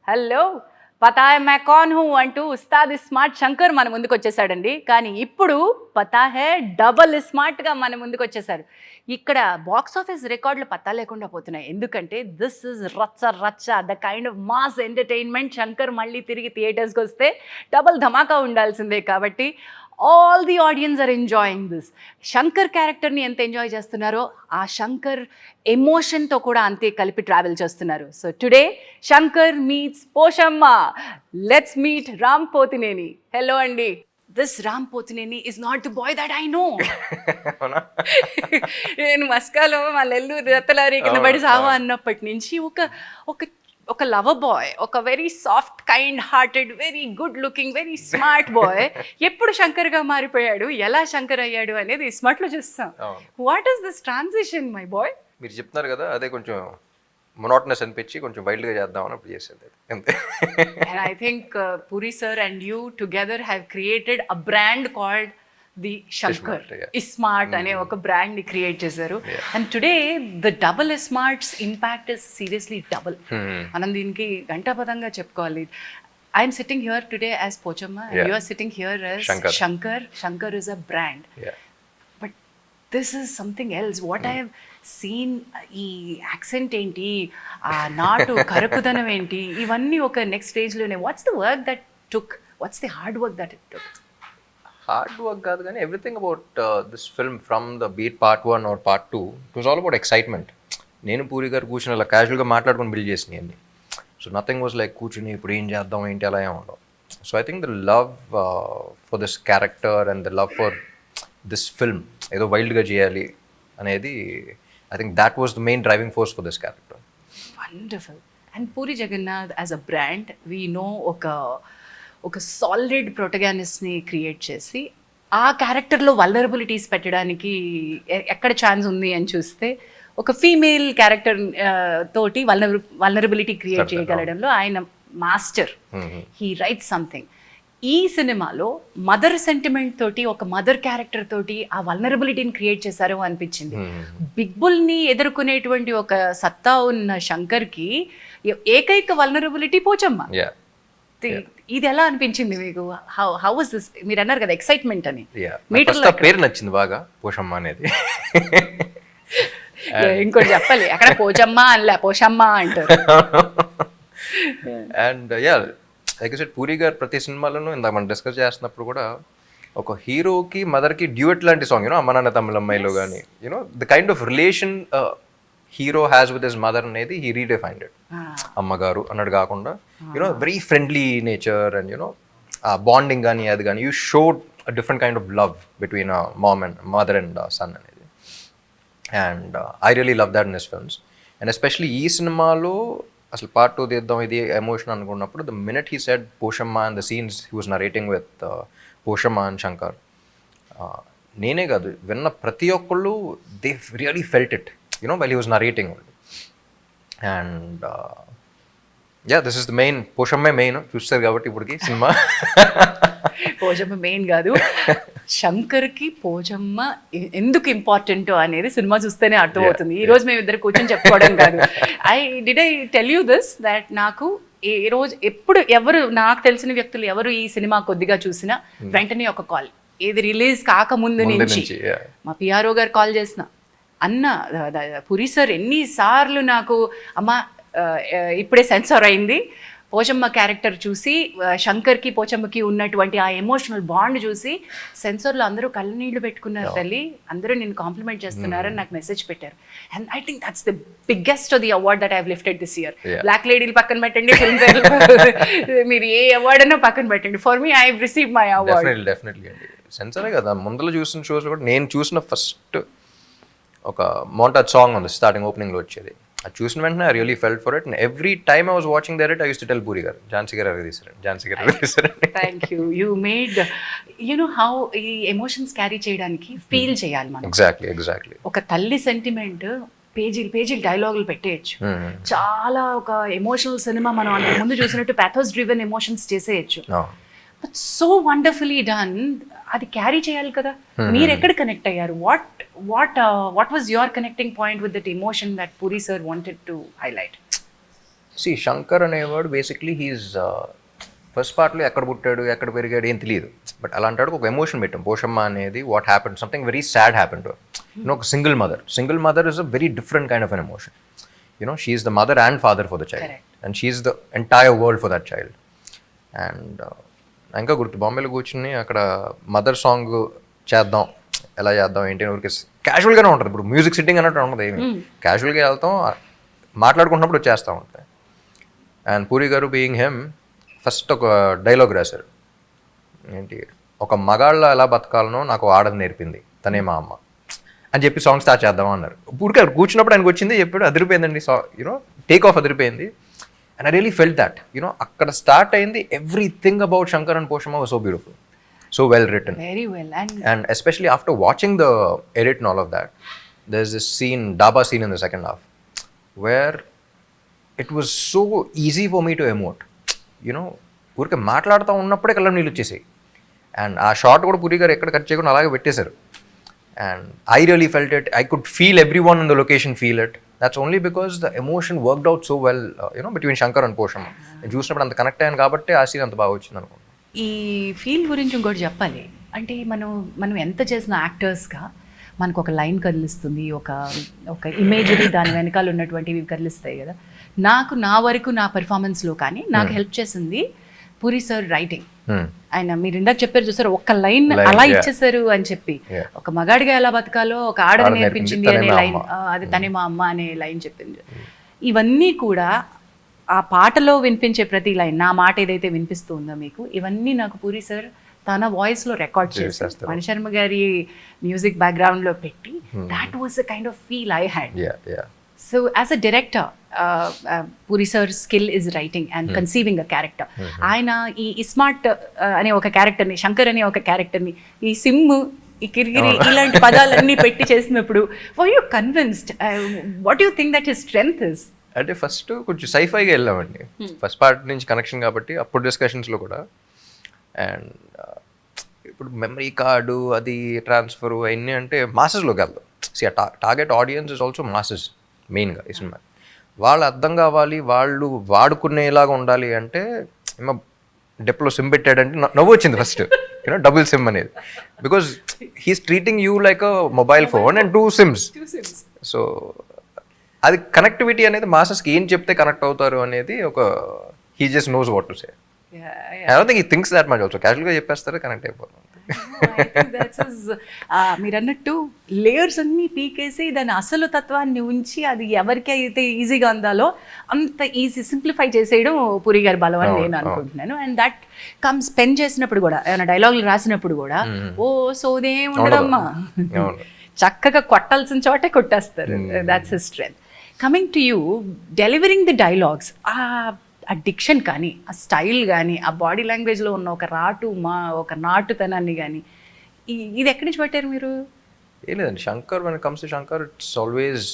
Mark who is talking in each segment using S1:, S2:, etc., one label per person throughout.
S1: Hello పతా high मैं कौन हूं అంటూ ఉస్తాద్ స్మార్ట్ శంకర్ మన ముందుకు వచ్చేసాడండి. కానీ ఇప్పుడు పతా హై డబల్ స్మార్ట్గా మన ముందుకు వచ్చేసారు. ఇక్కడ బాక్స్ ఆఫీస్ రికార్డులు పత్తా లేకుండా పోతున్నాయి. ఎందుకంటే దిస్ ఇస్ రచ్చ రచ్చ the kind of mass entertainment. Shankar మళ్ళీ తిరిగి థియేటర్స్కి వస్తే డబల్ ధమాకా ఉండాల్సిందే. కాబట్టి all the audience are enjoying this. Shankar క్యారెక్టర్ని ఎంత ఎంజాయ్ చేస్తున్నారో ఆ శంకర్ ఎమోషన్తో కూడా అంతే కలిపి ట్రావెల్ చేస్తున్నారు. So today Shankar meets Poshamma. Let's meet Ram Pothineni. Hello అండి. This Ram Pothineni is not the boy that I know. నేను మస్కాలో మా నెల్లూరు రత్తలారి కింద పడి సావా అన్నప్పటి నుంచి ఒక లవర్ బాయ్, ఒక very soft kind hearted, very good looking, very smart boy ఎప్పుడు శంకర్గా మారిపోయాడు, ఎలా శంకర్ అయ్యాడు అనేది స్మార్ట్లో చూస్తాం. What is this transition my boy?
S2: మీరు చెప్తున్నారు కదా, అదే కొంచెం మొనోటనస్ అనిపించి కొంచెం వైల్డ్గా చేద్దామని అప్పుడు చేసేది అంతే.
S1: And I think Puri sir and you together have created a brand called the Shankar. iSmart అనే ఒక బ్రాండ్ ని క్రియేట్ చేశారు. And today the double smart's impact is seriously double. మనం దీనికి గంటాపదంగా చెప్పుకోవాలి. I'm sitting here today as Pochamma and you are sitting here as Shankar. Shankar is a brand. But this is something else. What I have seen, ఈ accent ఏంటి, ఆ నాటు కరుకుదనం ఏంటి, ఇవన్నీ ఒక నెక్స్ట్ స్టేజ్లోనే. What's the work that took? What's the hard work that it took?
S2: Hard work కాదు కానీ everything about this film from the beat part 1 or part 2 it was all about excitement. నేను పూరి గారు కూర్చుని అలా క్యాజువల్గా మాట్లాడుకొని బిల్డ్ చేసినాయి అన్ని. సో నథింగ్ వాజ్ లైక్ కూర్చుని ఇప్పుడు ఏం చేద్దాం ఏంటి అలా ఏం ఉండవు. So I think the love for this character and the love for this film, ఏదో వైల్డ్గా చేయాలి అనేది, I think that was the main driving force for this character.
S1: Wonderful. And Puri Jagannadh as a brand, we know ఒక solid ప్రొటగానిస్ట్ని create చేసి ఆ క్యారెక్టర్లో vulnerabilities పెట్టడానికి ఎక్కడ chance ఉంది అని చూస్తే ఒక ఫీమేల్ క్యారెక్టర్ తోటి వల్నరబిలిటీ క్రియేట్ చేయగలడంలో ఆయన మాస్టర్. He write something. ఈ సినిమాలో మదర్ సెంటిమెంట్ తోటి, ఒక మదర్ క్యారెక్టర్ తోటి ఆ వల్నరబిలిటీని క్రియేట్ చేశారు అనిపించింది. బిగ్ బుల్ని ఎదుర్కొనేటువంటి ఒక సత్తా ఉన్న శంకర్కి ఏకైక వల్నరబిలిటీ పోచమ్మ. ఇది ఎలా అనిపించింది మీకు? How was this? మీరు అన్నారు కదా ఎక్సైట్మెంట్ అని.
S2: పేరు నచ్చింది బాగా, పోషమ్మ అనేది.
S1: ఇంకోటి చెప్పాలి, అక్కడ పోచమ్మ అనలే, పోషమ్మ అంటారు.
S2: And like I said, puri గారు ప్రతి సినిమాలోనూ ఇందాక మనం డిస్కస్ చేస్తున్నప్పుడు కూడా ఒక హీరోకి మదర్కి డ్యూయట్ లాంటి సాంగ్, యూనో అమ్మ నాన్న తమిళ అమ్మాయిలో కానీ, you know the kind of relation hero has with his mother అనేది హీ రీడిఫైన్డ్ ఇట్. అమ్మగారు అన్నట్టు కాకుండా you know very friendly nature and you know ఆ బాండింగ్ కానీ అది కానీ you showed a different kind of love between mom and mother and son అనేది. And I really love that in his films. And especially ఈ సినిమాలో అసలు పార్ట్ 2 తీద్దాం ఇది ఎమోషన్ అనుకున్నప్పుడు, the minute he said Poshamma and the scenes he was narrating with Poshamma and Shankar, నేనే కాదు విన్న ప్రతి ఒక్కళ్ళు they really felt it, you know while he was narrating. And this is the main, పోషమ్మే మెయిన్ చూస్తారు కాబట్టి ఇప్పటికి సినిమా.
S1: పోచమ్మ మెయిన్ కాదు, శంకర్కి పోచమ్మ ఎందుకు ఇంపార్టెంట్ అనేది సినిమా చూస్తేనే అర్థమవుతుంది. ఈ రోజు మేము ఇద్దరు కూర్చొని చెప్పుకోవడం కాదు. I tell you this that నాకు ఏ రోజు ఎప్పుడు ఎవరు నాకు తెలిసిన వ్యక్తులు ఎవరు ఈ సినిమా కొద్దిగా చూసినా వెంటనే ఒక కాల్, ఏది రిలీజ్ కాకముందు నుంచి మా పిఆర్ఓ గారు కాల్ చేసిన, అన్న పురి సార్ ఎన్నిసార్లు నాకు అమ్మ ఇప్పుడే సెన్సార్ అయింది, పోచమ్మ క్యారెక్టర్ చూసి శంకర్కి పోచమ్మకి ఉన్నటువంటి ఆ ఎమోషనల్ బాండ్ చూసి సెన్సార్లో అందరూ కళ్ళనీళ్ళు పెట్టుకున్నారు తల్లి, అందరూ నేను కాంప్లిమెంట్ చేస్తున్నారని నాకు మెసేజ్ పెట్టారు. And I think that's the biggest the award that I have lifted this year. Black లేడీలు పక్కన పెట్టండి, ఫిల్మ్ ఫేర్ మీరు ఏ అవార్డ్ అన్నా పక్కన పెట్టండి, for me I have received my award.
S2: Definitely అండి. సెన్సారే కదా, ముందర చూసిన షోస్ కూడా నేను చూసిన ఫస్ట్ ఒక మోంటాజ్ సాంగ్ ఉంది స్టార్టింగ్ ఓపెనింగ్లో వచ్చేది, అది చూసిన వెంటనే I really felt for it. Every time I was watching that I use to tell Puri గారు, ఝాన్సీ గారు అవి తీసారండి, ఝాన్సీ గారు అవి తీసారండి.
S1: Thank you. You made you know how ఈ ఎమోషన్స్ క్యారీ చేయడానికి ఫీల్ చేయాలి మనం.
S2: ఎగ్జాక్ట్లీ.
S1: ఒక తల్లి సెంటిమెంట్ పేజీలు డైలాగులు పెట్టేయచ్చు, చాలా ఒక ఎమోషనల్ సినిమా మనం అంతకు ముందు చూసినట్టు ప్యాథోస్ డ్రివెన్ ఎమోషన్స్ చేసేయచ్చు. But so wonderfully done. అది క్యారీ చేయాలి కదా. మీరు ఎక్కడ కనెక్ట్ అయ్యారు? What was your connecting point with that emotion that Puri sir wanted to highlight?
S2: See Shankar అనేవాడు బేసిక్లీ హీస్ ఫస్ట్ పార్ట్లో ఎక్కడ పుట్టాడు ఎక్కడ పెరిగాడు ఏం తెలియదు, బట్ అలాంటి ఒక ఎమోషన్ పెట్టాం. పోషమ్మ అనేది what happen, something very sad happen to ఒక single mother is a very different kind of an emotion. She is the mother and father for the child, and she is the entire world for that child. And ఇంకా గుర్తు బాంబేలో కూర్చుని అక్కడ mother song చేద్దాం, ఎలా చేద్దాం ఏంటి అని ఊరికి క్యాజువల్గానే ఉంటుంది. ఇప్పుడు మ్యూజిక్ సిట్టింగ్ అన్నట్టు ఉంటుంది, ఏమి క్యాజువల్గా వెళ్తాం, మాట్లాడుకుంటున్నప్పుడు వచ్చేస్తూ ఉంటాయి. అండ్ పూరి గారు బీయింగ్ హెమ్ ఫస్ట్ ఒక డైలాగ్ రాశారు, ఏంటి, ఒక మగాళ్ళ ఎలా బతకాలనో నాకు ఆడది నేర్పింది, తనే మా అమ్మ అని చెప్పి సాంగ్ స్టార్ట్ చేద్దాం అన్నారు. పూరికి కూర్చున్నప్పుడు ఆయనకు వచ్చింది, చెప్పాడు, అదిరిపోయిందండి టేక్ ఆఫ్ అదిరిపోయింది. And I really felt that అక్కడ స్టార్ట్ అయింది. Everything about Shankar and Poshamma was so beautiful, so well written,
S1: very well.
S2: And especially after watching the edit and all of that, there's this scene, daba scene in the second half, where it was so easy for me to emote. ఊరికే మాట్లాడుతూ ఉన్నప్పుడే కళ్ళ నీళ్ళు వచ్చేసాయి. And ఆ short కూడా పూరి గారు ఎక్కడ కట్ చేయకుండా అలాగే పెట్టేశారు. And I really felt it, I could feel every one in the location feel it. That's only because the emotion worked out so well between Shankar and Poshamma. నేను చూసినప్పుడు అంత కనెక్ట్ అయ్యాను కాబట్టి ఆ సీన్ అంత బాగా వచ్చింది అనుకుంటున్నాను.
S1: ఈ ఫీల్ గురించి ఇంకోటి చెప్పాలి అంటే, మనం ఎంత చేసిన యాక్టర్స్గా మనకు ఒక లైన్ కదిలిస్తుంది, ఒక ఇమేజరీ దాని వెనకాల ఉన్నటువంటివి కదిలిస్తాయి కదా. నా వరకు నా పెర్ఫార్మెన్స్లో కానీ నాకు హెల్ప్ చేసింది పూరి సార్ రైటింగ్. ఆయన మీరు ఇందాక చెప్పారు చూసారు, ఒక్క లైన్ అలా ఇచ్చేసారు అని చెప్పి, ఒక మగాడిగా ఎలా బతకాలో ఒక ఆడది నేర్పించింది అనే లైన్, అది తనే మా అమ్మ అనే లైన్ చెప్పింది. ఇవన్నీ కూడా ఆ పాటలో వినిపించే ప్రతి లైన్, నా మాట ఏదైతే వినిపిస్తుందో మీకు, ఇవన్నీ నాకు పూరి సార్ తన వాయిస్లో రికార్డ్ చేశారు, మణిశర్మ గారి మ్యూజిక్ బ్యాక్గ్రౌండ్లో పెట్టి. That was the kind of feel I had. So as a director, puri sir skill is writing and conceiving a character. ఆయన ఈ ఇస్మార్ట్ అనే ఒక క్యారెక్టర్ని, శంకర్ అనే ఒక క్యారెక్టర్ని, ఈ సిమ్, ఈ కిరిగిరి ఇలాంటి పదాలన్నీ పెట్టి చేసినప్పుడు were you convinced? What you think that his strength is?
S2: అంటే ఫస్ట్ కొంచెం సైఫైగా వెళ్ళామండి, ఫస్ట్ పార్ట్ నుంచి కనెక్షన్ కాబట్టి అప్పుడు డిస్కషన్స్లో కూడా. అండ్ ఇప్పుడు మెమరీ కార్డు అది ట్రాన్స్ఫర్ అవన్నీ అంటే మాసెస్లోకి వెళ్దాం. Target audience is also masses మెయిన్గా ఈ సినిమా. వాళ్ళు అర్థం కావాలి, వాళ్ళు వాడుకునేలాగా ఉండాలి అంటే డెప్లో సిమ్ పెట్టాడంటే నవ్వు వచ్చింది ఫస్ట్, డబుల్ సిమ్ అనేది. Because he's treating you like a mobile phone and 2 SIMs. So అది కనెక్టివిటీ అనేది మాసెస్కి ఏం చెప్తే కనెక్ట్ అవుతారు అనేది ఒక he just knows what to say. I don't think he thinks that much also. క్యాజువల్గా చెప్పేస్తారు, కనెక్ట్ అయిపోతుంది.
S1: మీరు అన్నట్టు లేయర్స్ అన్ని పీకేసి దాని అసలు తత్వాన్ని ఉంచి అది ఎవరికి అయితే ఈజీగా అందాలో అంత ఈజీ సింప్లిఫై చేసేయడం పూరి గారి బలం అని నేను అనుకుంటున్నాను. అండ్ దట్ కమ్స్ పెన్ చేసినప్పుడు కూడా, ఏమైనా డైలాగులు రాసినప్పుడు కూడా ఓ సోదేం ఉండదమ్మా, చక్కగా కొట్టాల్సిన చోటే కొట్టేస్తారు. That's his strength. Coming to you, delivering the dialogues, ఆ డిక్షన్ కానీ, ఆ స్టైల్ కానీ, ఆ బాడీ లాంగ్వేజ్లో ఉన్న ఒక నాటుతనాన్ని కానీ, ఇది ఎక్కడి నుంచి పట్టారు మీరు?
S2: ఏం లేదండి, Shankar when comes to Shankar it's always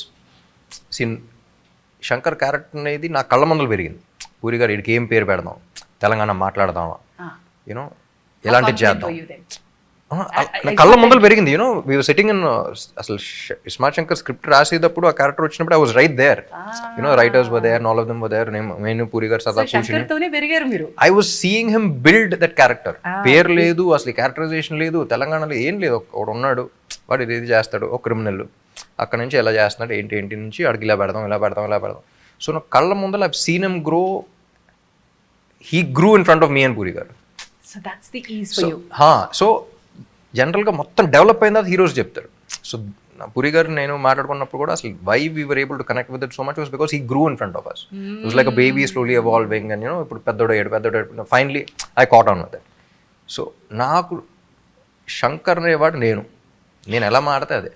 S2: Shankar character అనేది నా కళ్ళ ముందలు పెరిగింది. పూరి గారు వీడికి ఏం పేరు పెడదాం, తెలంగాణ మాట్లాడదామా, ఎలాంటి చేద్దాం, నా కళ్ళ ముందలు పెరిగింది. వీ వర్ సిట్టింగ్ ఇన్, అసలు ఇస్మార్ట్ శంకర్ స్క్రిప్ట్ రాసేటప్పుడు ఆ క్యారెక్టర్ వచ్చినప్పుడు I was right there, writers were there, all of them were there, నేను పూరి గారు సదా కూర్చుని I was seeing him build that character. పేరు లేదు, అసలు క్యారెక్టరైజేషన్ లేదు, తెలంగాణలో ఏం లేదు, ఒకడు ఉన్నాడు, వాడు ఇది చేస్తాడు, ఒక క్రిమినల్, అక్కడ నుంచి ఎలా చేస్తున్నాడు, ఏంటి నుంచి అడిగి ఇలా పెడదాం. సో నా కళ్ళ ముందర I seen him grow, he grew in front of me and puri గారు. సో జనరల్గా మొత్తం డెవలప్ అయిన తర్వాత హీరోస్ చెప్తారు. సో పూరి గారు నేను మాట్లాడుకున్నప్పుడు కూడా అసలు why we were able to connect with it so much was because he grew in front of us. It was like a baby slowly evolving and ఇప్పుడు పెద్దోడు finally I caught on with it. So నాకు శంకర్ అనేవాడు నేను ఎలా మాడితే అదే.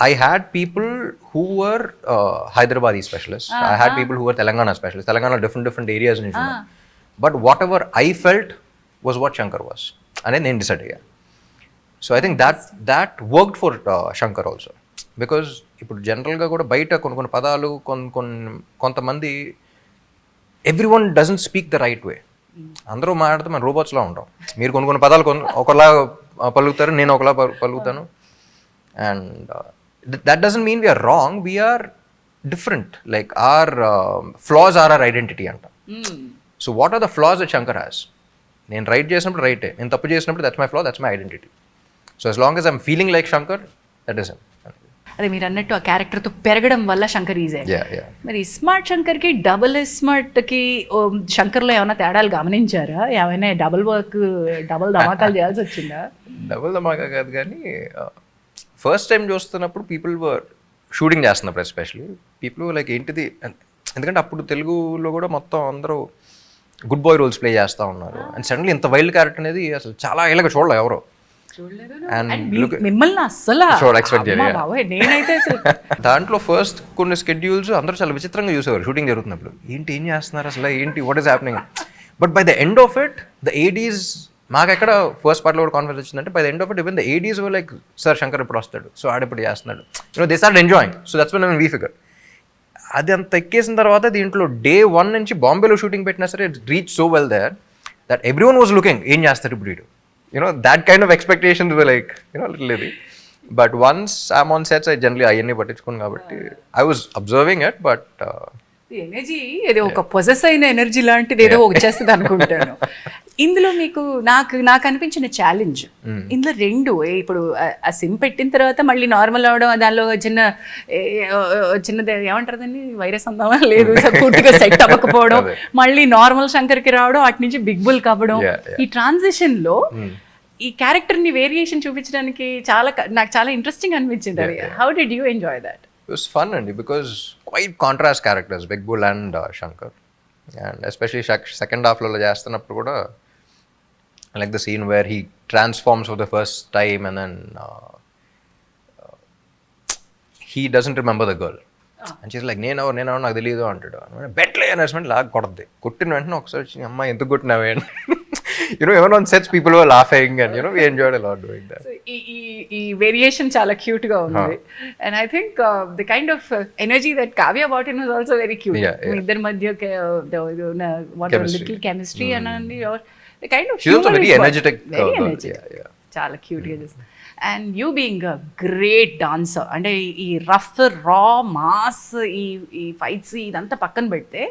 S2: I had people who were Hyderabadi specialists. I had people who were Telangana specialists. Telangana different areas in India. But whatever I felt was what Shankar was. And then decided, yeah. So I think that worked for Shankar also. Because ఇప్పుడు జనరల్గా కూడా బయట కొన్ని పదాలు కొంతమంది everyone doesn't speak the right way. అందరూ మాట్లాడితే మన రోబోట్స్లా ఉంటాం. మీరు కొన్ని పదాలు ఒకలా పలుకుతారు, నేను ఒకలా పలుకుతాను. And that doesn't mean we are wrong. We are different. Like our flaws are our identity anta. So what are the flaws that Shankar has? నేను రైట్ చేసినప్పుడు రైటే, నేను తప్పు చేసినప్పుడు that's my flaw, that's my identity. So as long as I'm feeling like Shankar, that is him.
S1: అదే మీరు అన్నట్టు ఆ క్యారెక్టర్తో పెరగడం వల్ల శంకర్ ఈజీ. మరి స్మార్ట్ శంకర్కి డబుల్ స్మార్ట్కి శంకర్లో ఏమైనా తేడాలు గమనించారా? ఏమైనా డబుల్ వర్క్, డబుల్ ధమాకాలు చేయాల్సి వచ్చిందా?
S2: డబుల్ ధమాకా కాదు కానీ ఫస్ట్ టైం చూస్తున్నప్పుడు పీపుల్ వర్ షూటింగ్ చేస్తున్నప్పుడు ఎస్పెషలీ పీపుల్ లైక్ ఏంటిది, ఎందుకంటే అప్పుడు తెలుగులో కూడా మొత్తం అందరూ గుడ్ బాయ్ రోల్స్ ప్లే చేస్తూ ఉన్నారు. అండ్ సడన్లీ ఇంత వైల్డ్ క్యారెక్టర్ అనేది అసలు చాలా ఏళ్ళగా చూడలేదు ఎవరో.
S1: మిమ్మల్ని అస్సలు నేనైతే
S2: దాంట్లో ఫస్ట్ కొన్ని స్కెడ్యూల్స్ అందరూ చాలా విచిత్రంగా చూసేవారు షూటింగ్ జరుగుతున్నప్పుడు. ఏం చేస్తున్నారు అసలు, ఏంటి, what is happening. But by the end of it the Aedes, మాకు ఎక్కడ ఫస్ట్ పార్ట్లో కూడా కాన్ఫిడెన్స్ వచ్చిందంటే by the end of it even the Aedes were like sir Shankar ఇప్పుడు వస్తాడు, సో ఆడిప్పుడు చేస్తున్నాడు, they start enjoying. So that's when we figure. అది అంత ఎక్కేసిన తర్వాత దీంట్లో డే 1 నుంచి బాంబేలో షూటింగ్ పెట్టినా సరే it reach so well there that every one was looking ఏం చేస్తారు ఇప్పుడు వీడు, that kind of expectations were like, little lady. But once I'm on sets, I generally అవన్నీ పట్టించుకోను కాబట్టి I was observing it, but
S1: energy ఏదో ఒక possess అయిన ఎనర్జీ లాంటిది ఏదో వచ్చేస్తుంది అనుకుంటాను. ఇందులో మీకు నాకు అనిపించిన ఛాలెంజ్ ఇందులో 2, ఇప్పుడు ఆ సిమ్ పెట్టిన తర్వాత మళ్ళీ నార్మల్ అవడం, దానిలో చిన్నది ఏమంటారు దాన్ని, వైరస్ అందామా లేదు, పూర్తిగా సెట్ అవ్వకపోవడం, మళ్ళీ నార్మల్ శంకర్కి రావడం, అటు నుంచి బిగ్ బుల్ అవ్వడం. ఈ ట్రాన్సిషన్ లో ఈ క్యారెక్టర్ ని వేరియేషన్ చూపించడానికి నాకు చాలా ఇంట్రెస్టింగ్ అనిపించింది. అది how did you enjoy that?
S2: It was fun అండి, because quite contrast characters, Big Bull and Shankar, and especially second half లో చేస్తున్నప్పుడు కూడా I like the scene where he transforms for the first time and then he doesn't remember the girl and she's like నేను నాకు తెలియదు అంటాడు. బెట్లే announcement లాగా కొడద్ది, కొట్టిన వెంటనే ఒకసారి అమ్మాయి ఎందుకు కొట్టినావే అని even on sets people were laughing and we enjoyed a lot doing that.
S1: ఈ వేరియేషన్ చాలా క్యూట్ గా ఉంది. And I think the kind of energy that Kavya brought in was also very cute. మీ ఇద్దరి మధ్య little chemistry and the kind of
S2: she's also very energetic.
S1: చాలా cute గా చేస్తుంది. And you being a great dancer, అంటే ఈ rough రా mass ఈ fights ఇదంతా పక్కన పెడితే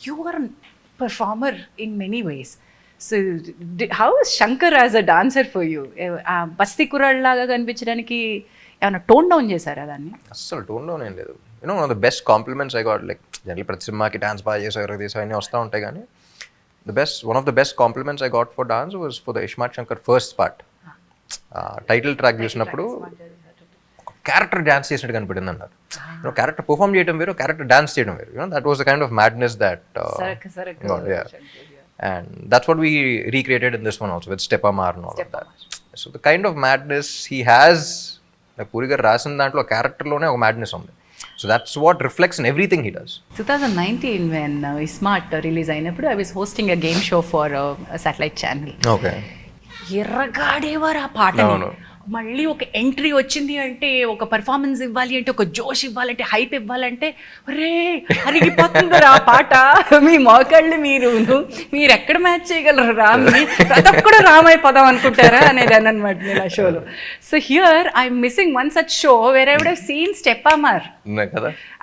S1: you are performer in many ways. So how is Shankar as a dancer for you? బస్తీ కుర్రాడ్ లాగా కనిపించడానికి ఏమైనా టోన్ డౌన్ చేశారా దాన్ని?
S2: అస్సలు టోన్ డౌన్ ఏం లేదు. One of the best compliments I got, like general ప్రతి సినిమాకి డాన్స్ బాగా చేసారు అన్నీ వస్తూ ఉంటాయి, కానీ one of the best compliments I got for dance was for the iSmart Shankar first part. Title track చూసినప్పుడు క్యారెక్టర్ డాన్స్ చేసినట్టు కనిపడింది అన్నారు. క్యారెక్టర్ పర్ఫామ్ చేయడం వేరు, క్యారెక్టర్ డాన్స్ చేయడం వేరు. That was the kind of madness that and that's what we recreated in this one also with Step Amar and all of that. So the kind of madness he has, like Puri garu rasin dantlo character lone oka madness undi. So that's what reflects in everything he does.
S1: 2019 when iSmart release అయినప్పుడు I was hosting a game show for a satellite channel.
S2: Okay.
S1: ఎర్రగాడేవారు ఆ పాటని. మళ్ళీ ఒక entry వచ్చింది అంటే, ఒక performance ఇవ్వాలి అంటే, ఒక జోష్ ఇవ్వాలంటే, హైప్ ఇవ్వాలంటే, రే అరిగిపోతుందిరా ఆ పాట, మీ మోకాళ్ళు మీరు ఎక్కడ మ్యాచ్ చేయగలరు రామ్ని, ప్రతి ఒక్కడు రామ్ అయిపోదాం అనుకుంటారా అనేదాన్ని అనమాట నేను ఆ షోలో. So here I'm missing one such show where I would have seen step Amar.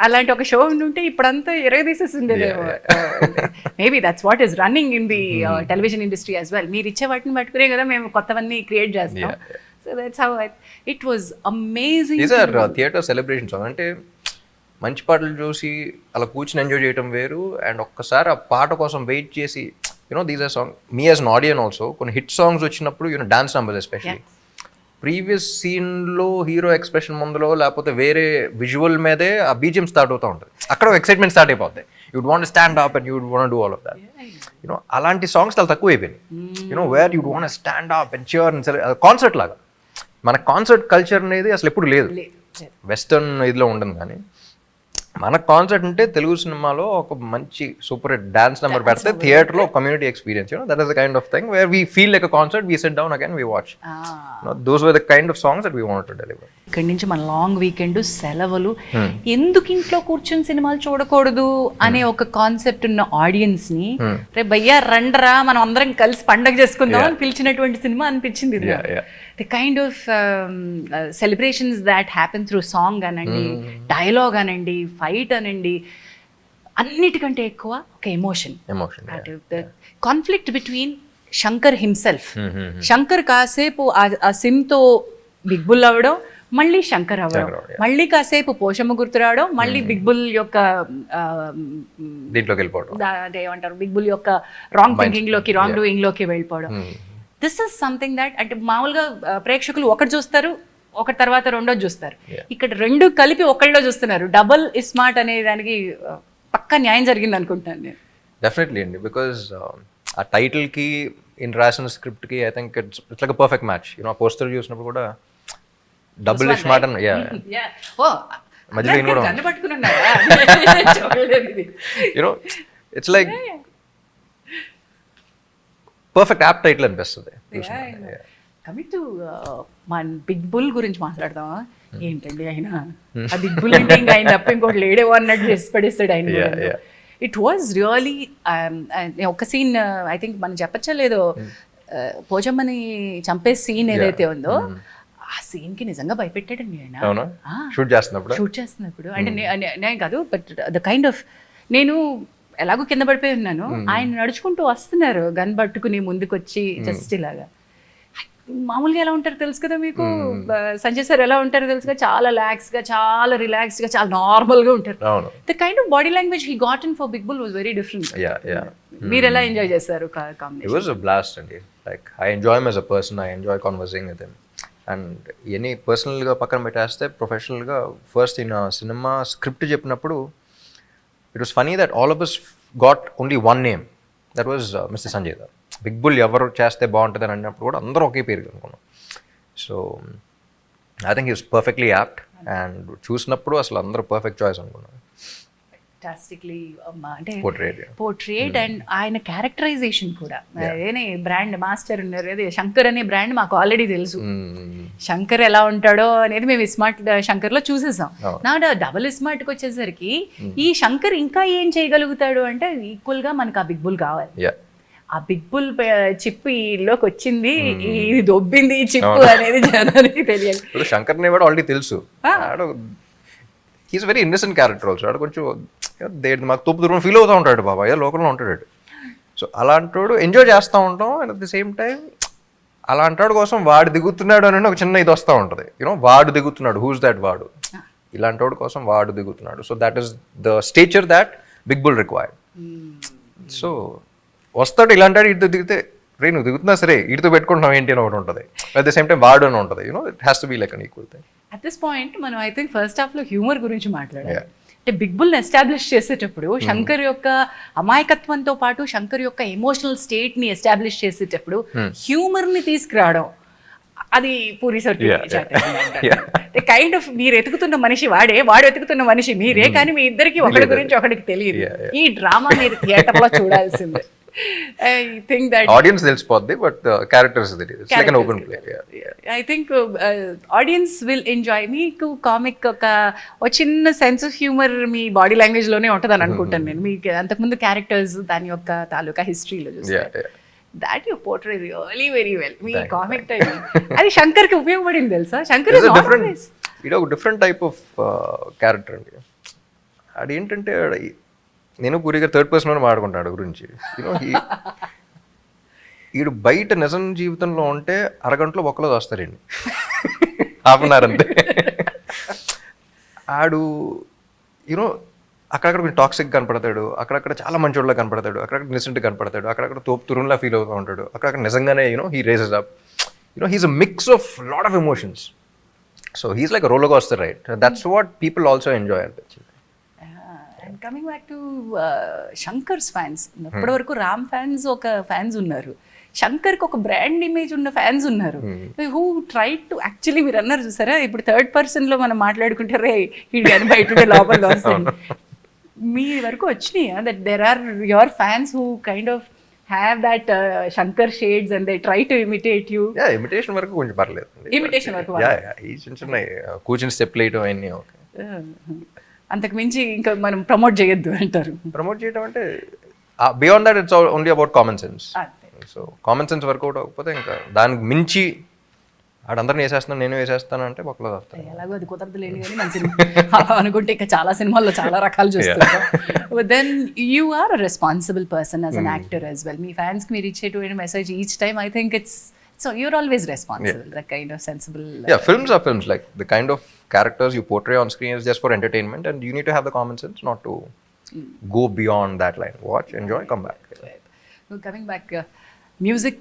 S1: అలాంటి ఒక షో ఉంటే ఇప్పుడంతా ఎరగదీసేసి ఉండేదేమో. Maybe that's what is running in the television industry as well. మీరు ఇచ్చే వాటిని పట్టుకునే కదా మేము కొత్తవన్నీ క్రియేట్ చేస్తాం. So that's how it was amazing.
S2: These are theatre celebrations. అంటే మంచి పాటలు చూసి అలా కూర్చుని ఎంజాయ్ చేయడం వేరు, అండ్ ఒక్కసారి ఆ పాట కోసం వెయిట్ చేసి these are song me as an audience also కొన్ని హిట్ సాంగ్స్ వచ్చినప్పుడు డాన్స్ నంబర్స్ ఎస్పెషల్లీ ప్రీవియస్ సీన్లో హీరో ఎక్స్ప్రెషన్ ముందులో లేకపోతే వేరే విజువల్ మీదే ఆ బీజిఎం స్టార్ట్ అవుతూ ఉంటుంది, అక్కడ ఎక్సైట్మెంట్ స్టార్ట్ అయిపోతాయి. You'd want stand up and you'd want do all of that. అలాంటి సాంగ్స్ చాలా తక్కువ అయిపోయినాయి. Where you'd want stand up and cheer and concert లాగా. మన కాన్సర్ట్ కల్చర్ అనేది అసలు ఎప్పుడు లేదు, వెస్టర్న్ ఇదిలో ఉండదు. కానీ మన కాన్సర్ట్ అంటే తెలుగు సినిమాలో ఒక మంచి సూపర్ హిట్ డాన్స్ నెంబర్ పెడితే థియేటర్లో community experience, that is the kind of thing where we feel like a concert, we SIT down again, we watch. Those were the kind of songs that we wanted to deliver.
S1: ఇక్కడి నుంచి మన long weekend సెలవులు, ఎందుకు ఇంట్లో కూర్చొని సినిమాలు చూడకూడదు అనే ఒక కాన్సెప్ట్ ఉన్న ఆడియన్స్ ని రే భయ్యా రండరా మనం అందరం కలిసి పండగ చేసుకుందాం అని పిలిచినటువంటి సినిమా అనిపించింది. The kind of celebrations that happen through song అనండి, డైలాగ్ అనండి, ఫైట్ అనండి, అన్నిటికంటే ఎక్కువ ఒక emotion. Conflict between Shankar himself. Shankar కాసేపు ఆ సిమ్తో బిగ్ బుల్ అవ్వడం, మళ్ళీ శంకర్ అవ్వడం, మళ్ళీ కాసేపు పోషమ్మ గుర్తు రావడం, మళ్ళీ బిగ్ బుల్ యొక్క
S2: దీంట్లోకి వెళ్ళిపోవడం,
S1: ఏమంటారు, బిగ్ బుల్ యొక్క రాంగ్ థింకింగ్ లోకి, రాంగ్ డూయింగ్ లోకి వెళ్ళిపోవడం. దిస్ ఇస్ సంథింగ్ దట్, అంటే మామూలుగా ప్రేక్షకులు ఒకటి చూస్తారు, ఒకటి తర్వాత రెండోది చూస్తారు. ఇక్కడ రెండు కలిపి ఒకళ్ళలో చూస్తున్నారు. డబుల్ ఇస్మార్ట్ అనే దానికి పక్కా న్యాయం జరిగింది అనుకుంటాను నేను.
S2: డెఫినెట్లీ అండి, బికాజ్ ఆ టైటిల్కి ఇన్ రాసిన స్క్రిప్ట్కి I think it's like a perfect match. You know ఆ పోస్టర్ చూసినప్పుడు కూడా డబుల్ ఇస్మార్ట్ అని మధ్యలో you know it's like perfect apt title అనిపిస్తుంది.
S1: కమింగ్ టు మన బిగ్ బుల్ గురించి మాట్లాడదామా? ఏంటండి ఆయన ఆ బిగ్ బుల్ అంటే ఇంకా ఆయన తప్ప ఇంకోటి లేడేవో అన్నట్టు చేసి పడేస్తాడు ఆయన. ఇట్ వాజ్ రియలీ ఒక సీన్, ఐ థింక్ మనం చెప్పచ్చలేదో, పోచమ్మని చంపే సీన్ ఏదైతే ఉందో ఆ సీన్ కి నిజంగా భయపెట్టాడండి ఆయన
S2: షూట్ చేస్తున్నప్పుడు.
S1: అంటే నేను కాదు, బట్ ద కైండ్ ఆఫ్, నేను ఎలాగో కింద పడిపోయి ఉన్నాను, ఆయన నడుచుకుంటూ వస్తున్నారు గన్ పట్టుకుని ముందుకొచ్చి, జస్ట్ ఇలాగా. మామూలుగా ఎలా ఉంటారు తెలుసు కదా మీకు, సంజయ్ సార్ ఎలా ఉంటారో తెలుసు కదా, చాలా రిలాక్స్ గా, చాలా రిలాక్స్ గా, చాలా నార్మల్ గా ఉంటారు. The kind of body language he got in for big bull was very different. మీరు ఎలా ఎంజాయ్ చేశారు combination?
S2: It was a blast అండి. Like I enjoy him as a person, I enjoy conversing with him. And any పర్సనల్గా పక్కన పెట్టేస్తే ప్రొఫెషనల్గా first ఈయన సినిమా స్క్రిప్ట్ చెప్పినప్పుడు it was funny that all of us got only one name, that was mister Sanjay గారు. Big bull ఎవరు చేస్తే బాగుంటుంది అని అన్నప్పుడు కూడా అందరూ ఒకే పేరు అనుకున్నాం. So I think is perfectly apt, and చూసినప్పుడు అసలు అందరూ పర్ఫెక్ట్ చాయిస్ అనుకున్నాం.
S1: ఫెంటాస్టిక్లీ అంటే
S2: పోర్ట్రేట్
S1: అండ్ ఆయన క్యారెక్టరైజేషన్ కూడా. అదేనే బ్రాండ్ మాస్టర్ ఉన్నారు, అదే శంకర్ అనే బ్రాండ్ మాకు ఆల్రెడీ తెలుసు. శంకర్ ఎలా ఉంటాడో అనేది మేము ఇస్మార్ట్ శంకర్ లో చూసేసాం. నా డబుల్ ఇస్మార్ట్ కి వచ్చేసరికి ఈ శంకర్ ఇంకా ఏం చేయగలుగుతాడు అంటే ఈక్వల్ గా మనకు ఆ బిగ్ బుల్ కావాలి. ఆ బిగ్ బుల్ చిప్ ఈలోకి వచ్చింది, ఇది దొబ్బింది ఈ చిప్పు అనేది జనానికి తెలియాలి.
S2: శంకర్ ని కూడా ఆల్రెడీ తెలుసు, he's very innocent character also. ఆడు కొంచెం మాకు తోపు దూరం ఫీల్ అవుతూ ఉంటాడు, బాబా ఏదో లోకల్లో ఉంటాడు. సో అలాంటోడు ఎంజాయ్ చేస్తూ ఉంటాం. And at the same time అలాంటాడు కోసం వాడు దిగుతున్నాడు అని ఒక చిన్న ఇది వస్తూ ఉంటుంది. యూనో వాడు దిగుతున్నాడు, హూస్ దాట్ వాడు, ఇలాంటోడు కోసం వాడు దిగుతున్నాడు. So that is the stature that big bull required. So వస్తాడు ఇలాంటి ఇటు దిగితే, రే నువ్వు దిగుతున్నా సరే ఇటుతో పెట్టుకుంటున్నావు ఏంటి అని ఒకటి ఉంటుంది. అట్ ద సేమ్ టైం వాడు అని ఉంటుంది. You know it has to be like an equal thing.
S1: At this point మనం ఐ థింక్ ఫస్ట్ హాఫ్ లో హ్యూమర్ గురించి మాట్లాడాలి. అంటే బిగ్ బుల్ ఎస్టాబ్లిష్ చేసేటప్పుడు శంకర్ యొక్క అమాయకత్వంతో పాటు శంకర్ యొక్క ఎమోషనల్ స్టేట్ ని ఎస్టాబ్లిష్ చేసేటప్పుడు హ్యూమర్ ని తీసుకురావడం, అది పూరి కైండ్ ఆఫ్ మీరు ఎతుకుతున్న మనిషి వాడే, వాడు ఎతుకుతున్న మనిషి మీరే, కానీ మీ ఇద్దరికి ఒకటి గురించి ఒకటికి తెలియదు. ఈ డ్రామా మీరు థియేటర్ లో చూడాల్సిందే. I think that
S2: audience తెలిసిపోద్ది, but characters it's like an open play.
S1: I think audience will enjoy. మీకు కామిక్ ఒక చిన్న sense of humour me body language లోనే ఉంటుందని అనుకుంటాను నేను. మీకు అంతకుముందు క్యారెక్టర్స్ దాని యొక్క తాలూకా హిస్టరీలో చూస్తే that you portray really very well. Me comic time అది శంకర్ కి ఉపయోగపడింది తెలుసా. శంకర్ ఇస్ ఆల్వేస్
S2: ఇది ఒక డిఫరెంట్ టైప్ ఆఫ్ క్యారెక్టర్ అండి. అదేంటంటే నేను పూరిగా థర్డ్ పర్సన్ అని మాట్లాడుకుంటాడు గురించి. యూనో వీడు బయట నిజం జీవితంలో ఉంటే అరగంటలో ఒక్కలో వస్తారండి, హాఫ్ అన్ అవర్ అంతే. ఆడు యూనో అక్కడక్కడ కొంచెం టాక్సిక్ కనపడతాడు, అక్కడక్కడ చాలా మంచోళ్ళ కనపడతాడు, అక్కడక్కడ నిసెంట్ కనపడతాడు, అక్కడక్కడ తోపు తురున్లా ఫీల్ అవుతూ ఉంటాడు, అక్కడక్కడ నిజంగానే you know he raises up. You know he's a mix of lot of emotions. So he's like roller coaster ride. That's what people also enjoy అనిపించింది.
S1: Coming back to Shankar's fans, ఇప్పటి వరకు రామ్ ఫ్యాన్స్ ఒక ఫ్యాన్స్ ఉన్నారు, శంకర్కి ఒక బ్రాండ్ ఇమేజ్ ఉన్న fans ఉన్నారు. Who try to actually మీరు అన్నారు చూసారా, ఇప్పుడు థర్డ్ పర్సన్ లో మనం మాట్లాడుకుంటే రే వీడు కానీ బయట లోపల వస్తుంది. మీ వరకు వచ్చినాయి that there are your fans who kind of have that Shankar shades and they try to imitate you?
S2: Imitation వరకు కొంచెం పర్లేదు.
S1: ఇమిటేషన్ వరకు
S2: చిన్న కూర్చుని స్టెప్ లేయటం అన్నీ ఓకే,
S1: అంతకు మించి ఇంకా మనం ప్రమోట్ చేయొద్దు అంటారు.
S2: ప్రమోట్ చేయడం అంటే beyond that it's only about common sense. So common sense work out అవ్వకపోతే ఇంకా దానికి మించి ఆడందరిని వేసేస్తున్నాను నేను వేసేస్తాను అంటే బొక్కలో వస్తాను.
S1: ఎలాగో అది కుదరదు లేని కానీ మన సినిమా అలా అనుకుంటే ఇంకా చాలా సినిమాల్లో చాలా రకాలు చూస్తుంటాం. Then you are a responsible person as an actor as well. మీ ఫ్యాన్స్కి మీరు ఇచ్చేటువంటి message each time I think it's so you're always responsible, that kind of sensible
S2: films are films, like the kind of characters you portray on screen is just for entertainment, and you need to have the common sense not to go beyond that line. Watch, enjoy, come back.
S1: Coming back, music,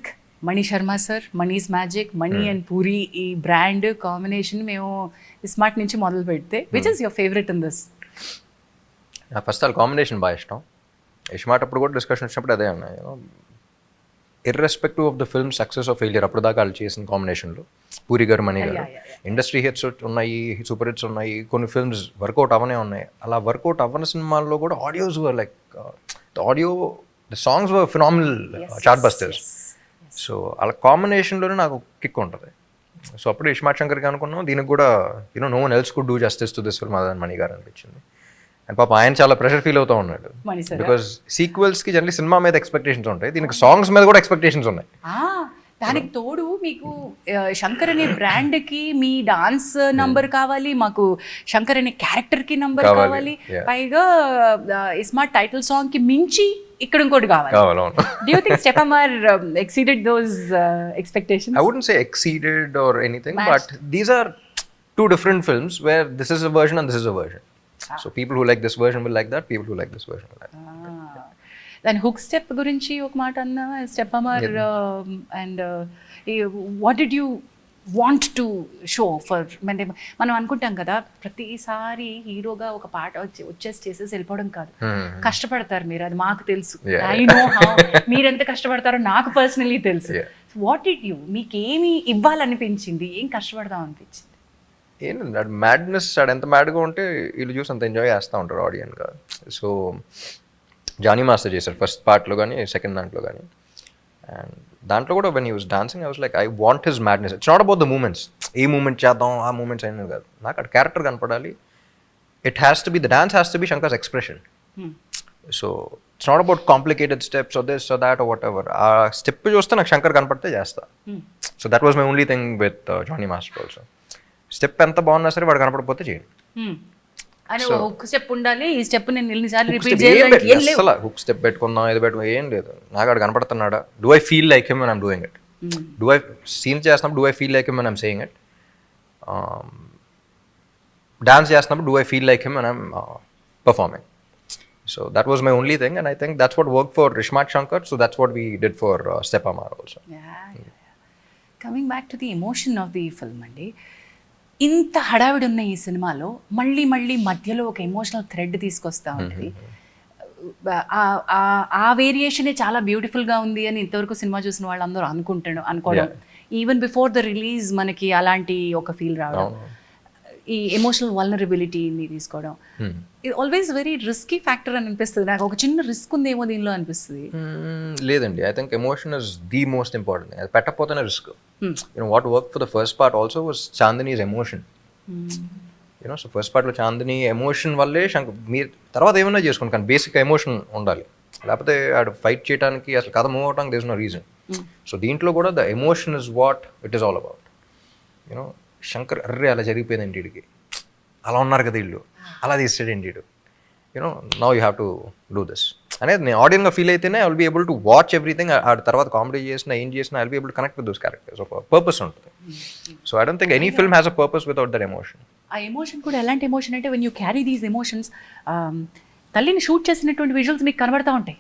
S1: Mani Sharma sir, Mani's Magic, Mani and Puri ఈ brand combination మేము ఇస్మార్ట్ నుంచి మొదలు పెడితే which is your favorite in this?
S2: First all combination బాగా ఇష్టం. ఇస్మార్ట్ అప్పుడు కూడా discussion వచ్చినప్పుడు అదే అన్నా, irrespective of the film success of failure అప్పుడు దాకా వాళ్ళు చేసిన కాంబినేషన్లో పూరి గారు మణి గారు ఇండస్ట్రీ హిట్స్ ఉన్నాయి, సూపర్ హిట్స్ ఉన్నాయి, కొన్ని ఫిల్మ్స్ వర్కౌట్ అవనే ఉన్నాయి. అలా వర్కౌట్ అవ్వని సినిమాల్లో కూడా audios were like the songs were phenomenal chart busters. So అలా కాంబినేషన్లోనే నాకు కిక్ ఉంటుంది. సో అప్పుడు ఇస్మార్ట్ శంకర్కి అనుకున్నాం, దీనికి కూడా no one else could do justice to this film other than Mani గారు అనిపించింది. అండ్ పాప ఆయన చాలా ప్రెషర్ ఫీల్ అవుతూ ఉన్నాడు, బికాస్ సీక్వెల్స్కి జనరలీ సినిమా మీద ఎక్స్పెక్టేషన్స్ ఉంటాయి, దీనికి సాంగ్స్ మీద కూడా ఎక్స్పెక్టేషన్స్ ఉన్నాయి.
S1: దానికి తోడు మీకు శంకర్ అనే బ్రాండ్కి మీ డాన్స్ నంబర్ కావాలి, మాకు శంకర్ అనే క్యారెక్టర్కి నంబర్ కావాలి, పైగా ఇస్మార్ట్ టైటిల్ సాంగ్కి మించి ఇక్కడ ఇంకోటి కావాలి. Do you think Steppamar exceeded those expectations?
S2: I wouldn't say exceeded or anything, but these are two different films where this is a version and this is a version. So people who like this version will like that, people who like this version will like that.
S1: Then hook step గురించి ఒక మాట అన్న Steppamar, and what did you want to show for? మనం అనుకుంటాం కదా ప్రతిసారి హీరోగా ఒక పాట వచ్చేసి చేసేసి వెళ్ళిపోవడం కాదు, కష్టపడతారు మీరు, అది మాకు తెలుసు. ఐ నో హౌ మీరు ఎంత కష్టపడతారో నాకు పర్సనలీ తెలుసు. వాట్ డిడ్ యూ, మీకు ఏమి ఇవ్వాలనిపించింది, ఏం కష్టపడదాం అనిపించింది?
S2: ఏం మ్యాడ్నెస్, ఆడు ఎంత మ్యాడ్గా ఉంటే వీళ్ళు చూసి అంత ఎంజాయ్ చేస్తూ ఉంటారు ఆడియన్గా. సో జానీ మాస్టర్ చేశారు ఫస్ట్ పార్ట్లో కానీ సెకండ్ దాంట్లో కానీ, అండ్ దాంట్లో కూడా when he was dancing I was like I want his madness. It's not about the moments, a moment చేద్దాం ఆ మూమెంట్స్ అయినది కాదు, నాకు అక్కడ క్యారెక్టర్ కనపడాలి. It has to be, the dance has to be Shankar's expression. So it's not about complicated steps or this or that or whatever. ఆ step చూస్తే నాకు శంకర్ కనపడితే చేస్తా. So that was my only thing with Johnny master also. Step ఎంత బాగున్నా సరే వాడు కనపడకపోతే చేయండి.
S1: హుక్ స్టెప్ ఉండాలి, ఈ స్టెప్ నేను ఎన్నిసార్లు రిపీట్ చేయాలి,
S2: అసలు హుక్ స్టెప్ పెట్టుకుందాం ఇది పెట్టుకుందాం ఏం లేదు. నాకు ఆడు కనపడుతున్నాడా, do I feel like him when I'm doing it, do I scene చేస్తున్నప్పుడు do I feel like him when I'm saying it, dance చేస్తున్నప్పుడు do I feel like him when I'm performing. So that was my only thing, and I think that's what worked for Ishmat Shankar, so that's what we did for Steppamar also.
S1: Coming back to the emotion of the film అండి, ఇంత హడావిడి ఉన్న ఈ సినిమాలో మళ్ళీ మళ్ళీ మధ్యలో ఒక ఎమోషనల్ థ్రెడ్ తీసుకొస్తా ఉంటుంది. ఆ వేరియేషనే చాలా బ్యూటిఫుల్గా ఉంది అని ఇంతవరకు సినిమా చూసిన వాళ్ళందరూ అనుకోవడం, ఈవెన్ బిఫోర్ ద రిలీజ్ మనకి అలాంటి ఒక ఫీల్ రావడం, ఈ ఎమోషనల్ వల్నరబిలిటీని తీసుకోవడం, ఇది ఆల్వేస్ వెరీ రిస్కీ ఫ్యాక్టర్ అని అనిపిస్తుంది నాకు. ఒక చిన్న రిస్క్ ఉందేమో దీనిలో అనిపిస్తుంది.
S2: లేదండి, I think emotion is the most important. అది పెట్టకపోతేనే risk. What work for the first part also was Chandini's emotion. So first పార్ట్లో చాందిని ఎమోషన్ వల్లే మీరు తర్వాత ఏమైనా చేసుకోండి, కానీ బేసిక్ ఎమోషన్ ఉండాలి, లేకపోతే ఆడు ఫైట్ చేయడానికి అసలు కథ మూవ్ అవడానికి there is no reason. So దీంట్లో కూడా the emotion is what it is all about. Shankar అర్రే అలా జరిగిపోయింది వీడికి, అలా ఉన్నారు కదా వీళ్ళు, అలా తీస్తాడండి వీడు, now you have to do this అనేది నేను ఆడియన్గా ఫీల్ అయితేనే I will be able to watch everything. ఆ తర్వాత కామెడీ చేసినా ఏం చేసినా I will be able to connect with those characters. ఒక పర్పస్ ఉంటుంది. So I don't think any film has a purpose without that emotion.
S1: ఆ emotion కూడా ఎలాంటి ఎమోషన్ అంటే when you carry these emotions, తల్లిని షూట్ చేసినటువంటి విజువల్స్ మీకు కనబడతా ఉంటాయి.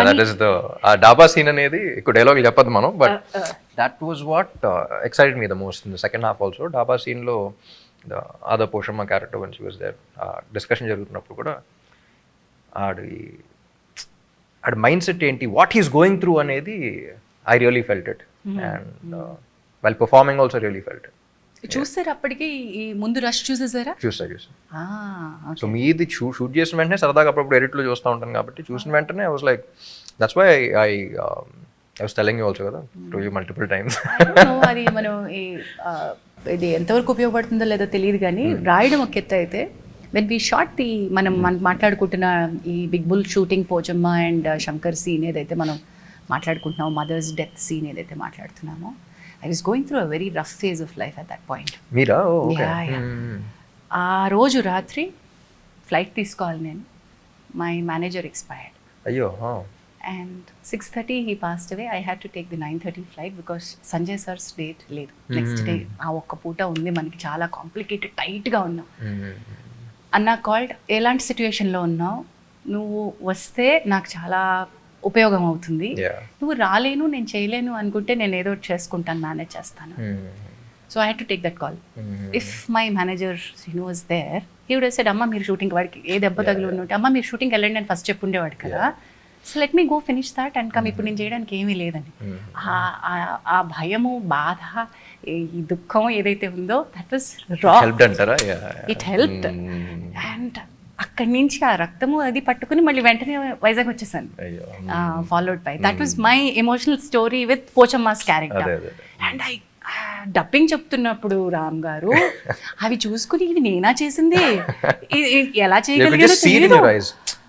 S2: దట్ ఈస్ ద ఆ డాబా సీన్ అనేది ఎక్కువ డైలాగ్ చెప్పదు మనం, but that was what excited me the most in the second half also. డాబా సీన్లో the other Poshamma character one she was there, discussion జరుగుతున్నప్పుడు కూడా ఆడి మైండ్ సెట్ ఏంటి, వాట్ హీస్ గోయింగ్ త్రూ అనేది I really felt it, and while performing also really felt it.
S1: చూసారు అప్పటికి ఈ ముందు రష్ చూసేసారా?
S2: చూసా. సో మీది షూట్ చేసిన వెంటనే సరదాగా అప్పుడప్పుడు ఎడిట్లో చూస్తూ ఉంటాను కాబట్టి చూసిన వెంటనే I was like, that's why I was telling you also కదా టు యూ మల్టిపుల్ టైమ్స్.
S1: అది మనం ఇది ఎంతవరకు ఉపయోగపడుతుందో లేదో తెలియదు కానీ రాయడం ఒక ఎత్తు అయితే, వెన్ వీ షాట్ ది మనం మాట్లాడుకుంటున్న ఈ big bull shooting Pochamma and Shankar scene ఏదైతే మనం మాట్లాడుకుంటున్నామో, మదర్స్ డెత్ సీన్ ఏదైతే మాట్లాడుతున్నామో, I was going through a very rough phase of life at that point.
S2: Meera? Okay.
S1: Yeah. ఆ రోజు రాత్రి ఫ్లైట్ తీసుకోవాలి నేను. My manager expired.
S2: అయ్యో.
S1: And 6:30 he passed away. I had to take the 9:30 flight because Sanjay sir's date లేదు. Next day ఆ ఒక్క పూట ఉంది మనకి, చాలా కాంప్లికేటెడ్, టైట్గా ఉన్నాం. అన్న కాల్డ్, ఎలాంటి సిచ్యువేషన్లో ఉన్నావు, నువ్వు వస్తే నాకు చాలా ఉపయోగం అవుతుంది, నువ్వు రాలేను నేను చేయలేను అనుకుంటే నేను ఏదో చేసుకుంటాను, మేనేజ్ చేస్తాను. So I had to take that call. If my manager Srinu was there, he would have said, అమ్మ మీరు షూటింగ్, వాడికి ఏ దెబ్బ తగిలి ఉంటే అమ్మ మీరు షూటింగ్కి వెళ్ళండి అని ఫస్ట్ చెప్పుండేవాడు కదా. So let me go finish that and come, ఇప్పుడు నేను చేయడానికి ఏమీ లేదని. ఆ భయము, బాధ, ఈ దుఃఖం ఏదైతే ఉందో దట్ వాస్ రా. It helped. అండ్ అక్కడి నుంచి ఆ రక్తము అది పట్టుకుని మళ్ళీ వెంటనే వైజాగ్ వచ్చేసాను, followed by. That was my emotional story with Pochamma's character. And I dubbing చెప్తున్నప్పుడు రామ్ గారు అవి చూసుకుని ఇవి నేనా చేసింది, ఎలా చేయగలిగాను.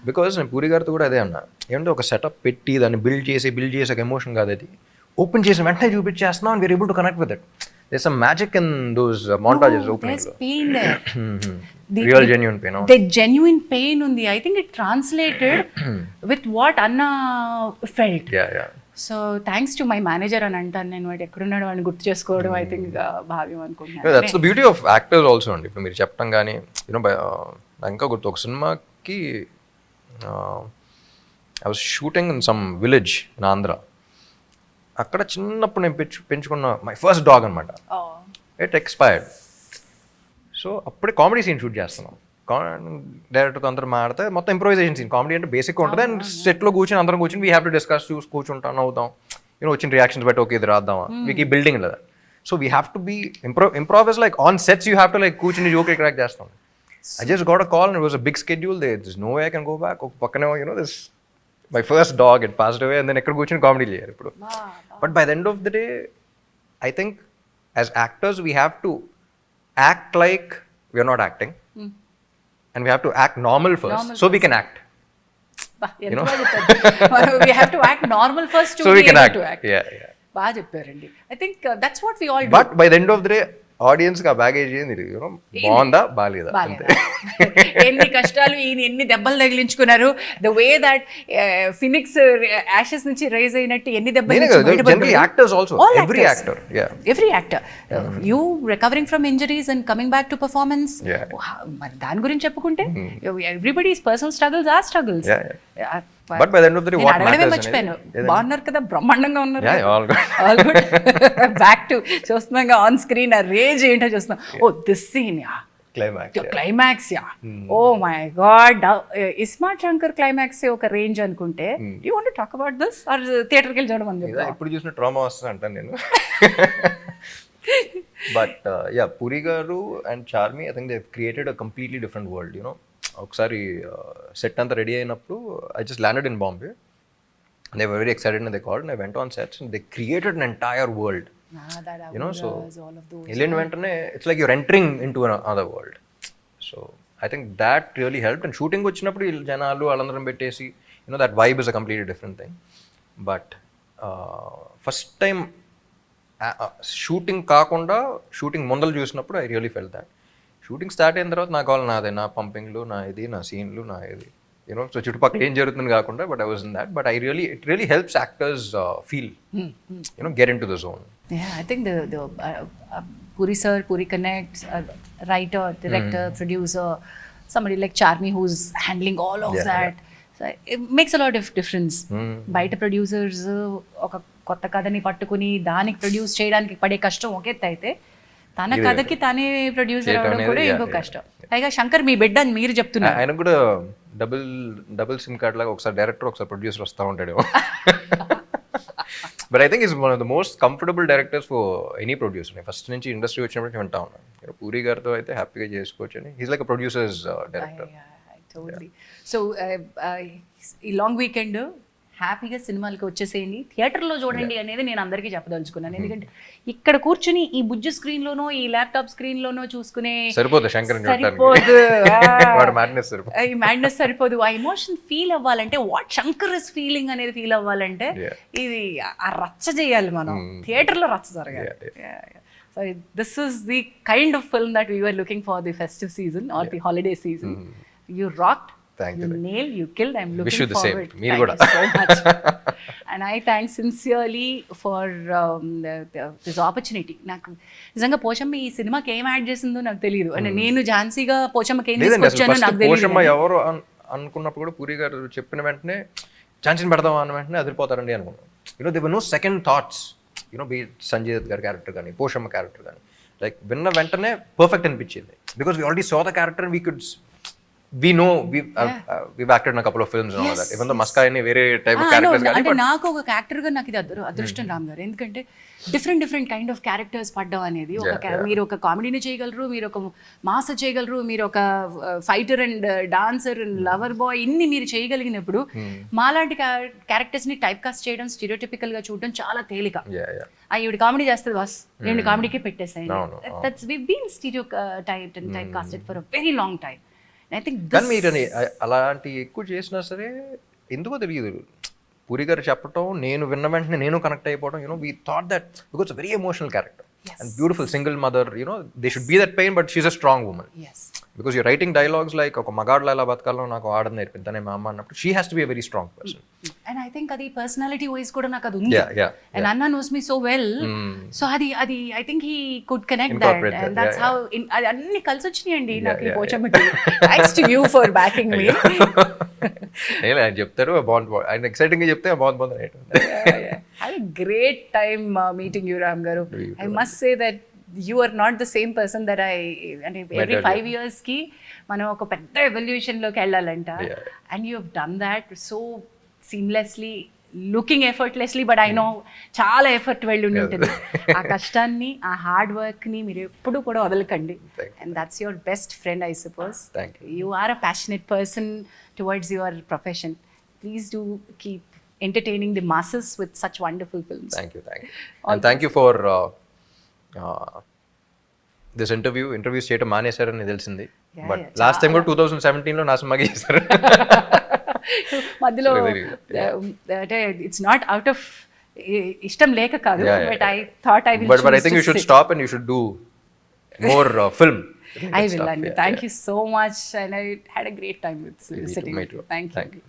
S2: బికాస్ నేను పూరి గారితో కూడా అదే అన్నా, ఏమంటే ఒక సెటప్ పెట్టి దాన్ని బిల్డ్ చేసి ఒక ఎమోషన్ కాదు, అది ఓపెన్ చేసి వెంటనే చూపించేస్తున్నాం and we're able to connect with it. There some magic in those montages opening లో. Real genuine pain.
S1: The genuine pain ఉంది. I think it translated with what Anna felt.
S2: Yeah.
S1: So thanks to my manager అని అంటాను నేను. వాడు ఎక్కడున్నాడు వాడిని గుర్తు చేసుకోవడం ఐ థింక్ భావ్యం అనుకుంటున్నాను.
S2: That's the beauty of actors also అండి. ఇప్పుడు మీరు చెప్పడం కానీ యూనో, నాకు ఇంకా గుర్తు, ఒక సినిమాకి I was shooting in some village in Andhra. అక్కడ చిన్నప్పుడు నేను పెంచుకున్న మై ఫస్ట్ డాగ్ అనమాట, ఇట్ ఎక్స్పైర్డ్. సో అప్పుడే కామెడీ సీన్ షూట్ చేస్తున్నాం. డైరెక్టర్తో అందరూ మాడితే మొత్తం ఇంప్రూవైజేషన్ సీన్. కామెడీ అంటే బేసిక్గా ఉంటుంది, అండ్ సెట్లో కూర్చొని అందరం కూర్చొని వీ హ్యావ్ టు డిస్కస్, చూసి కూర్చుంటాం, అవుతాం, యూనో వచ్చిన రియాక్షన్స్ బట్టి ఓకే ఇది రాద్దామా, మీకు ఈ బిల్డింగ్ లేదా. So we have to be improvise like on sets, you have to like కూర్చుని జోక్ క్రాక్ చేస్తాం. I just got a call and it was a big schedule. There's no way I can go back. Pakkane, you know, this my first dog had passed away, and then ekkada kuchini comedy cheyaru ippudu. But by the end of the day, I think as actors we have to act like we are not acting, and we have to act normal first, so we can act.
S1: You know, we have to act normal first to be able to act. Yeah. Baa chepparandi. I think that's what we all do.
S2: But by the end of the day, audience గా baggage ఏంది, బాగుందా బాలేదా,
S1: ఎన్ని కష్టాలు, ఈయన ఎన్ని దెబ్బలు తగిలించుకున్నారు, the way that phoenix ashes నుంచి రైజ్ అయినట్టు ఎన్ని దెబ్బలు.
S2: Actors also, every actor
S1: you recovering from injuries and coming back to performance. మరి దాని గురించి చెప్పుకుంటే everybody's personal struggles are struggles.
S2: But by the end of the day, what matters?
S1: మర్చిపోయాను, బాగున్నారు కదా, బ్రహ్మాండంగా ఉన్నారు. All good. బ్యాక్ టు చూస్తున్నాగా ఆన్ స్క్రీన్ ఆ రేంజ్ ఏంటో చూస్తున్నాం. Oh this scene, ya climax, ya oh my god, iSmart Shankar climax ఒక రేంజ్ అనుకుంటే, you want to talk about this or థియేటర్కి వెళ్ళి చూడమని చెప్పి
S2: ఇప్పుడు చూసిన ట్రామా వస్తుంది అంటాను నేను. But yeah, Puri garu and Charmi, I think they created a completely different world. You know, ఒకసారి సెట్ అంతా రెడీ అయినప్పుడు I just landed in Bombay. They were very excited and they called and I went on sets and they created an entire world. You know, so వెళ్ళిన వెంటనే it's like you're entering in to another world. So I think that really help. And shooting వచ్చినప్పుడు జనాలు వాళ్ళందరం పెట్టేసి, you know, that vibe is a completely different thing. But first time shooting కాకుండా shooting ముందలు చూసినప్పుడు I really felt that. Shooting start అయిన తర్వాత నా కావాలి నాదే, నా పంపింగ్లు, నా ఇది, నా సీన్లు, నా ఇది, యూనో, సో చుట్టుపక్కల ఏం జరుగుతుంది కాకుండా. But I was in that. But it really helps actors feel, you know, get in to the zone.
S1: I think the Puri sir, Puri connects, writer, director, producer, somebody like Charmi who's handling all of that. So it makes a lot of difference. బయట producers ఒక కొత్త కథని పట్టుకుని దానికి produce చేయడానికి పడే కష్టం ఒక ఎత్తు అయితే, తన కథకి తానే ప్రొడ్యూసర్ అవడం కూడా ఇంకో కష్టం. పైగా శంకర్ మీ బిడ్డ అని మీరు చెప్తున్నారు.
S2: ఆయన కూడా డబుల్ సిమ్ కార్డ్ లాగా ఒకసారి డైరెక్టర్ ఒకసారి ప్రొడ్యూసర్ వస్తూ ఉంటాడు. But I think is one of the most comfortable directors for any producer. First నుంచి ఇండస్ట్రీ వచ్చినప్పుడు వింటా ఉన్నాను. పూరి గారితో అయితే హ్యాపీగా చేసుకోవచ్చు అని. He's like producers director.
S1: So ఈ లాంగ్ వీకెండ్ హ్యాపీగా సినిమాలకి వచ్చేసేయండి, థియేటర్లో చూడండి అనేది నేను అందరికీ చెప్పదలుచుకున్నాను. ఎందుకంటే ఇక్కడ కూర్చుని ఈ బుజ్జి స్క్రీన్లోనో ఈ ల్యాప్టాప్ స్క్రీన్లోనో చూసుకునే
S2: సరిపోదు శంకర్
S1: సరిపోదు,
S2: madness
S1: ఈ మ్యాడ్నెస్ సరిపోదు. ఆ ఎమోషన్ ఫీల్ అవ్వాలంటే వాట్ శంకర్ ఇస్ ఫీలింగ్ అనేది ఫీల్ అవ్వాలంటే ఇది ఆ రచ్చ చేయాలి మనం, థియేటర్లో రచ్చ జరగాలి. So this is the kind of film that we were looking for the festive season or the holiday season. You rocked.
S2: Thank you.
S1: You nailed, you killed. I'm looking
S2: Wish you the
S1: forward.
S2: same. Thank
S1: you so much. And I thank sincerely for this opportunity. నాకు నిజంగా పోషమ్మ ఈ సినిమాకి ఏం add చేసిందో నాకు తెలియదు. అంటే నేను ఝాన్సీగా పోషమ్మకి ఏం తీసుకొచ్చానో నాకు తెలియదు.
S2: పోషమ్మ ఎవరు అనుకున్నప్పుడు కూడా పూరి గారు చెప్పిన వెంటనే ఝాన్సీని పెడదాం అన్న వెంటనే అదిరిపోతారండి అనుకున్నాను. They were no second thoughts. బీ సంజయ్ దత్ గారి క్యారెక్టర్ కానీ పోషమ్మ క్యారెక్టర్ కానీ లైక్ విన్న వెంటనే పర్ఫెక్ట్ అనిపించింది. Because we already saw the character, we could we know we've acted in a couple of films and all that, even though Maska any very type of characters gaani,
S1: అంటే నాకు ఒక character గా నాకు ఇది అదృష్టం రామ్ గారు. ఎందుకంటే డిఫరెంట్ కైండ్ ఆఫ్ క్యారెక్టర్స్ పడ్డం అనేది మీరు ఒక కామెడీని చేయగలరు, మీరు ఒక మాస్ చేయగలరు, మీరు ఒక fighter and dancer and lover boy ఇన్ని మీరు చేయగలిగినప్పుడు మాలాంటి క్యారెక్టర్స్ ని టైప్ కాస్ట్ చేయడం, స్టీరియోటిపికల్ గా చూడడం చాలా తేలిక. ఈవిడ కామెడీ చేస్తుంది బాస్, ఈవిడ కామెడీకి పెట్టేసాయి. That's we been stereotype and typecasted for a very long time.
S2: కానీ మీరు అలాంటి ఎక్కువ చేసినా సరే ఎందుకో తెలియదు, పూరి గారు చెప్పటం నేను విన్న వెంటనే నేను కనెక్ట్ అయిపోవడం. We thought that because very emotional character and beautiful single mother, they should be that pain but she's a strong woman. Because you writing dialogues like ఒక మగాడ్లో ఎలా బతకాలో నాకు ఆడని నేర్పింది మా అమ్మ అన్నప్పుడు she has to be a very strong person.
S1: And I think అది పర్సనాలిటీ వైజ్ కూడా నాకు అది ఉంది. అండ్ అన్న knows me so well, so అది I think he could connect that and that's how అది అన్ని కలిసి వచ్చినాయండి నాకు ఈ పోచమ్మకి. Thanks to you for backing me.
S2: ఆయన చెప్తారు బాగుంది, ఆయన ఎక్సైటింగ్ గా చెప్తే బాగుంది.
S1: Had a great time meeting you, Ram Garu. I must say that you are not the same person that and every 5 years ki మనం ఒక పెద్ద ఎవల్యూషన్ లోకి వెళ్ళాలంట. And you have done that so seamlessly, looking effortlessly, but I know చాలా effort వెళ్ళి ఉంటుంది. ఆ కష్టాన్ని, ఆ హార్డ్ వర్క్ ని మీరు ఎప్పుడు కూడా వదలకండి. And that's your best friend, I suppose.
S2: Thank you.
S1: You are a passionate person towards your profession. Please do keep entertaining the masses with such wonderful films.
S2: Thank you. And thank you for this interviews చేయటం మానేశారని తెలిసింది. But last time కూడా 2017లో నా సినిమాకి చేశారు.
S1: మధ్యలో అంటే it's not out of ఇష్టం లేక కాదు, but I thought I will
S2: but I think you should stop and you should do more film.
S1: I will, and thank you so much, and I had a great time with sitting with you. Thank you.